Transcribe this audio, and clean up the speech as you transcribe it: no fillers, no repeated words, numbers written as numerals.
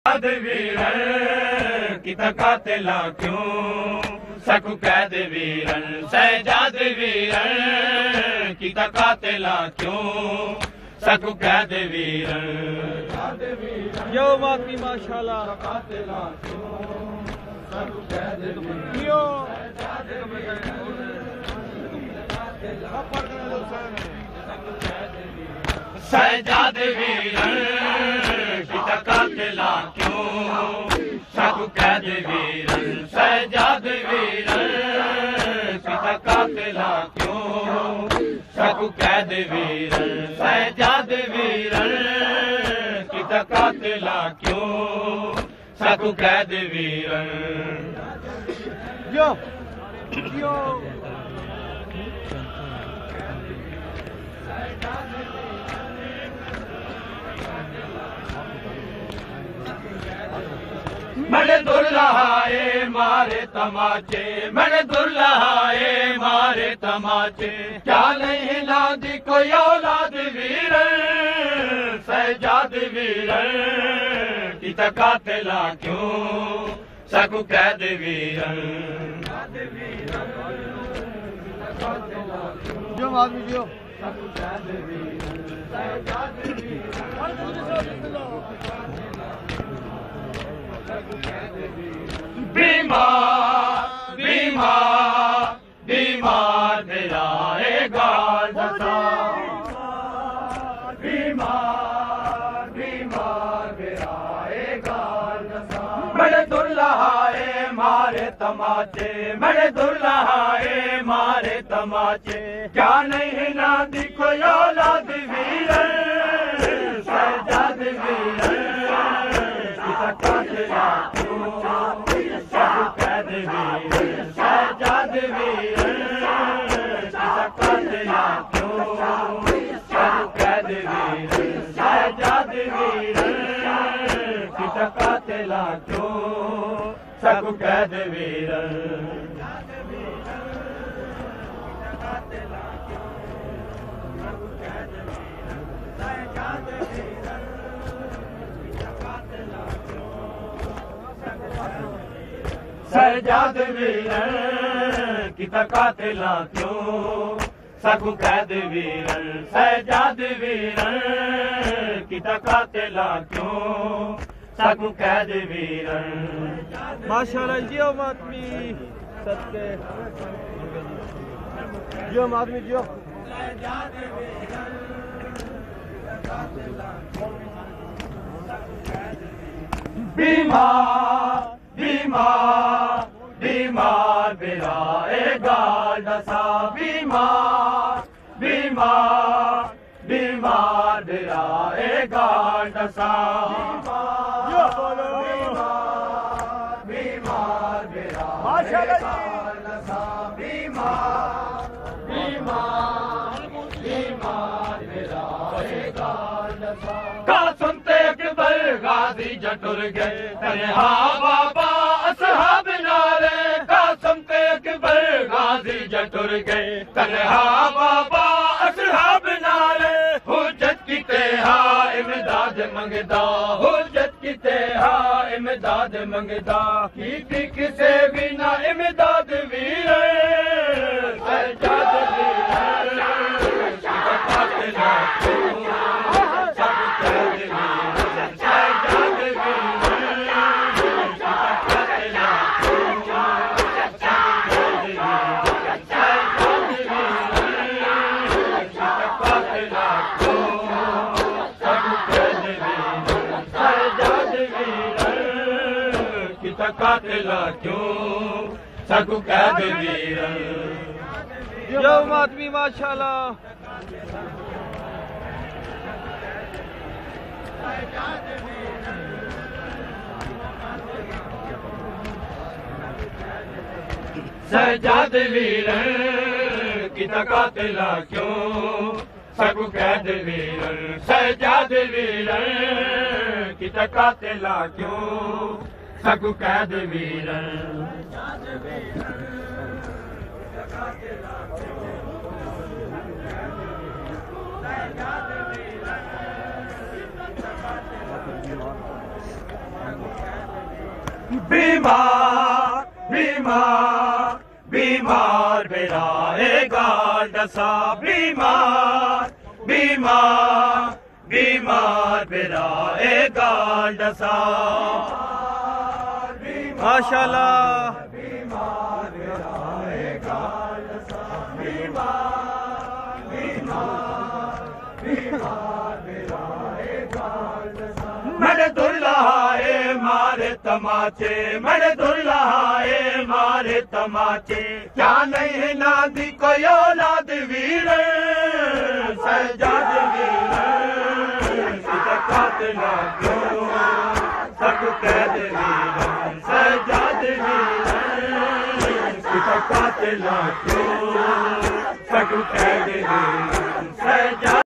वीरन की कातिला क्यों सकु कैद वीरन सजाद वीरन की कातिला क्यों सकु कैद वीरन यो माफी माशाल्लाह कातिला क्यों सकु कैद यो सजाद वीरन की कातिला क्यों सकु कैद वीरन सजाद वीरन की कातिला क्यों सकु कैद वीरन सजाद वीरन की कातिला क्यों सकु कैद वीरन यो यो मैंने दुल्हाए मारे तमाचे मैंने दुल्हाए मारे तमाचे क्या नहीं लादी कोई औलाद वीरन सजाद वीरन की कातिला क्यों सकु कैद वीरन जो आदमी जो सकु कैद वीरन सजाद बीमार बीमार बीमार मेरा गाल दसा बीमार बीमार मेरा गाल दसा मैंने दुल्हाए मारे तमाचे मैंने दुल्हाए मारे तमाचे क्या नहीं ना दिखो औलाद वीरन सजाद वीरन कातिला क्यों सकु कैद वीरन सजाद वीरन कातिला क्यों सकु कैद वीरन सजाद वीरन कातिला क्यों सकु कैद वीरन सजाद वीरन की कातिला क्यों सकु कैद वीरन सजाद वीरन की कातिला क्यों सकु कैद वीरन माशाल्लाह जियो आदमी सदके जियो आदमी जियो बीमार बीमार बीमार मेरा गाल दसा बीमार बीमार बीमार मेरा गाल दसा बीमार बीमार मेरा गाल दसा बीमार बीमार बीमार मेरा गाल दसा का सुनते अकबर गाजी जटुर गए तन्हा बाबा असहाब नारे कासम के अकबर गाजी जटुर गए तन्हा बाबा असहाब नारे हुज्जत की तेहा इमदाद मंगदा हुज्जत की तेहा इमदाद मंगदा की किसे बिना इमदाद वीर सजाद वीर कातिला कातिला क्यों सकु कैद वीरन यो आदमी माशाल्लाह सजाद वीरन की कातिला क्यों सकु कैद वीरन सजाद वीरन की कातिला क्यों सकु कैद वीरन बीमार बीमार बीमार बेराएगा डसा बीमार बीमार बीमार बेराएगा डसा माशाल्लाह बीमार बेराएगा डसा बीमार बीमार बीमार बेराएगा डसा मेरे दुल्हाए मारे तमाचे मेरे दुल्हाए मारे तमाचे क्या नहीं नादी कोई औलाद वीर सजाद वीर कातला क्यों सब कैद वीर सजाद वीर कातला क्यों सब कैद वीर सजाद